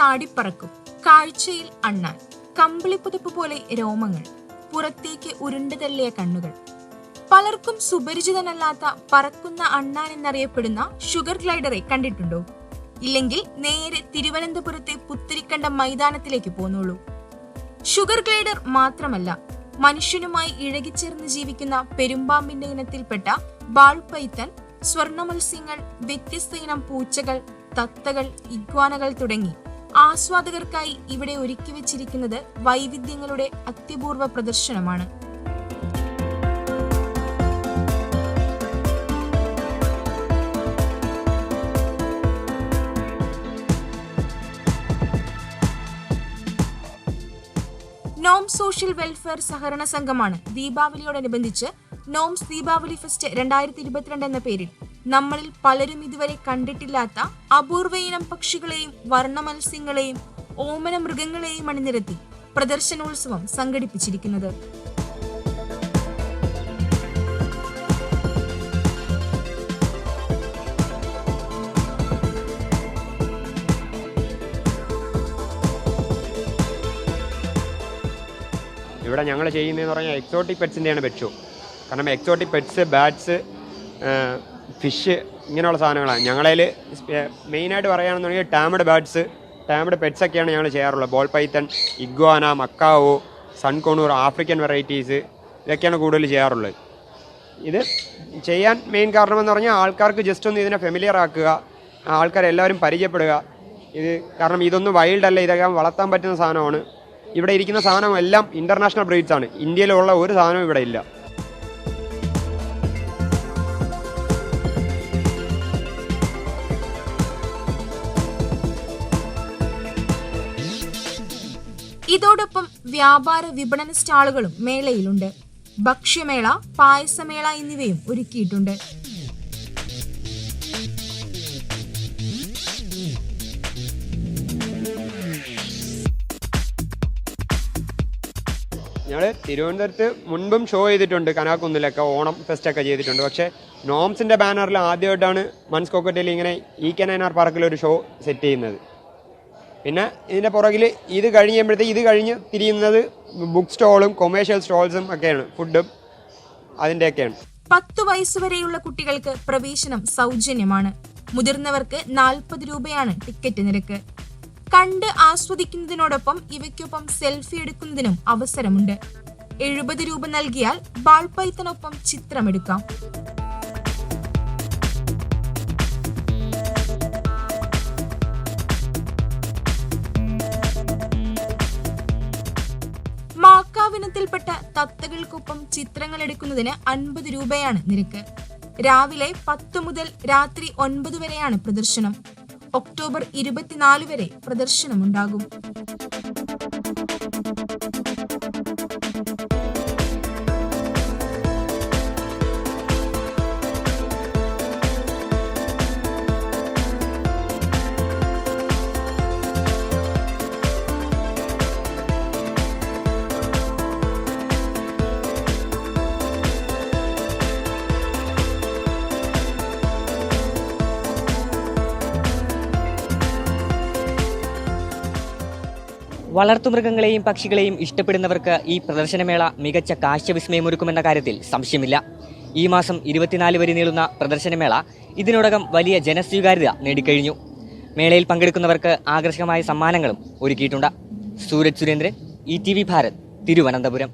ചാടിപ്പറക്കും. കാഴ്ചയിൽ അണ്ണാൻ, കമ്പിളിപ്പുതപ്പ് പോലെ രോമങ്ങൾ, പുറത്തേക്ക് ഉരുണ്ടു തള്ളിയ കണ്ണുകൾ. പലർക്കും സുപരിചിതനല്ലാത്ത പറക്കുന്ന അണ്ണാൻ എന്നറിയപ്പെടുന്ന ഷുഗർ ഗ്ലൈഡറെ കണ്ടിട്ടുണ്ടോ? ഇല്ലെങ്കിൽ നേരെ തിരുവനന്തപുരത്തെ പുത്തരിക്കണ്ട മൈതാനത്തിലേക്ക് പോന്നോളൂ. ഷുഗർ ഗ്ലൈഡർ മാത്രമല്ല, മനുഷ്യനുമായി ഇഴകിച്ചേർന്ന് ജീവിക്കുന്ന പെരുമ്പാമ്പിന്റെ ഇനത്തിൽപ്പെട്ട ബാൾപൈത്തൻ, സ്വർണമത്സ്യങ്ങൾ, വ്യത്യസ്ത ഇനം പൂച്ചകൾ, തത്തകൾ, ഇഗ്വാനകൾ തുടങ്ങി ആസ്വാദകർക്കായി ഇവിടെ ഒരുക്കി വെച്ചിരിക്കുന്നത് വൈവിധ്യങ്ങളുടെ അത്യപൂർവ പ്രദർശനമാണ്. നോംസ് സോഷ്യൽ വെൽഫെയർ സഹകരണ സംഘമാണ് ദീപാവലിയോടനുബന്ധിച്ച് നോംസ് ദീപാവലി ഫെസ്റ്റ് 2022 എന്ന പേരിൽ നമ്മളിൽ പലരും ഇതുവരെ കണ്ടിട്ടില്ലാത്ത അപൂർവ ഇനം പക്ഷികളെയും വർണ്ണമത്സ്യങ്ങളെയും ഓമന മൃഗങ്ങളെയും അണിനിരത്തി പ്രദർശനോത്സവം സംഘടിപ്പിച്ചിരിക്കുന്നത്. ഇവിടെ ഞങ്ങൾ ചെയ്യുന്നതെന്ന് പറഞ്ഞാൽ എക്സോട്ടിക് പെറ്റ്സിൻ്റെയാണ് പെറ്റ് ഷോ. കാരണം എക്സോട്ടിക് പെറ്റ്സ്, ബാറ്റ്സ്, ഫിഷ് ഇങ്ങനെയുള്ള സാധനങ്ങളാണ്. ഞങ്ങളതിൽ മെയിനായിട്ട് പറയുകയാണെന്നുണ്ടെങ്കിൽ ടാമഡ് ബാറ്റ്സ്, ടാമഡ് പെറ്റ്സൊക്കെയാണ് ഞങ്ങൾ ചെയ്യാറുള്ളത്. Ball python, iguana, macaw, sun conure, African varieties ഇതൊക്കെയാണ് കൂടുതൽ ചെയ്യാറുള്ളത്. ഇത് ചെയ്യാൻ മെയിൻ കാരണമെന്ന് പറഞ്ഞാൽ ആൾക്കാർക്ക് ജസ്റ്റ് ഒന്ന് ഇതിനെ ഫെമിലിയർ ആക്കുക, ആൾക്കാരെല്ലാവരും പരിചയപ്പെടുക. ഇത് കാരണം ഇതൊന്നും വൈൽഡ് അല്ല, ഇതൊക്കെ വളർത്താൻ പറ്റുന്ന സാധനമാണ്. ഇവിടെ ഇരിക്കുന്ന സാധനം എല്ലാം ഇൻ്റർനാഷണൽ ബ്രീഡ്സ് ആണ്. ഇന്ത്യയിലുള്ള ഒരു സാധനവും ഇവിടെ ഇല്ല. ഇതോടൊപ്പം വ്യാപാര വിപണന സ്റ്റാളുകളും മേളയിലുണ്ട്. ഭക്ഷ്യമേള, പായസമേള എന്നിവയും ഒരുക്കിയിട്ടുണ്ട്. ഞങ്ങൾ തിരുവനന്തപുരത്ത് മുൻപും ഷോ ചെയ്തിട്ടുണ്ട്, കനാക്കുന്നിലൊക്കെ ഓണം ഫെസ്റ്റൊക്കെ ചെയ്തിട്ടുണ്ട്. പക്ഷേ നോംസിൻ്റെ ബാനറിൽ ആദ്യമായിട്ടാണ് മൻസ് കോക്കറ്റയിൽ ഇങ്ങനെ EK9R പാർക്കിലൊരു ഷോ സെറ്റ് ചെയ്യുന്നത്. പിന്നെ ഇതിൻ്റെ പുറകിൽ ഇത് കഴിഞ്ഞ് തിരിയുന്നത് ബുക്ക് സ്റ്റോളും കൊമേഴ്ഷ്യൽ സ്റ്റോൾസും ഒക്കെയാണ്, ഫുഡും അതിൻ്റെയൊക്കെയാണ്. 10 വയസ്സുവരെയുള്ള കുട്ടികൾക്ക് പ്രവേശനം സൗജന്യമാണ്. മുതിർന്നവർക്ക് 40 രൂപയാണ് ടിക്കറ്റ് നിരക്ക്. കണ്ട് ആസ്വദിക്കുന്നതിനോടൊപ്പം ഇവയ്ക്കൊപ്പം സെൽഫി എടുക്കുന്നതിനും അവസരമുണ്ട്. 70 രൂപ നൽകിയാൽ ബാൾപൈത്തനൊപ്പം ചിത്രമെടുക്കാം. മാക്കാവിനത്തിൽപ്പെട്ട തത്തകൾക്കൊപ്പം ചിത്രങ്ങൾ എടുക്കുന്നതിന് 50 രൂപയാണ് നിരക്ക്. രാവിലെ 10 മുതൽ രാത്രി 9 വരെയാണ് പ്രദർശനം. ഒക്ടോബർ 24 വരെ പ്രദർശനമുണ്ടാകും. വളർത്തുമൃഗങ്ങളെയും പക്ഷികളെയും ഇഷ്ടപ്പെടുന്നവർക്ക് ഈ പ്രദർശനമേള മികച്ച കാഴ്ചവിസ്മയമൊരുക്കുമെന്ന കാര്യത്തിൽ സംശയമില്ല. ഈ മാസം 24 വരെ നീളുന്ന പ്രദർശനമേള ഇതിനോടകം വലിയ ജനസ്വീകാര്യത നേടിക്കഴിഞ്ഞു. മേളയിൽ പങ്കെടുക്കുന്നവർക്ക് ആകർഷകമായ സമ്മാനങ്ങളും ഒരുക്കിയിട്ടുണ്ട്. സൂരജ് സുരേന്ദ്രൻ, ETV ഭാരത്, തിരുവനന്തപുരം.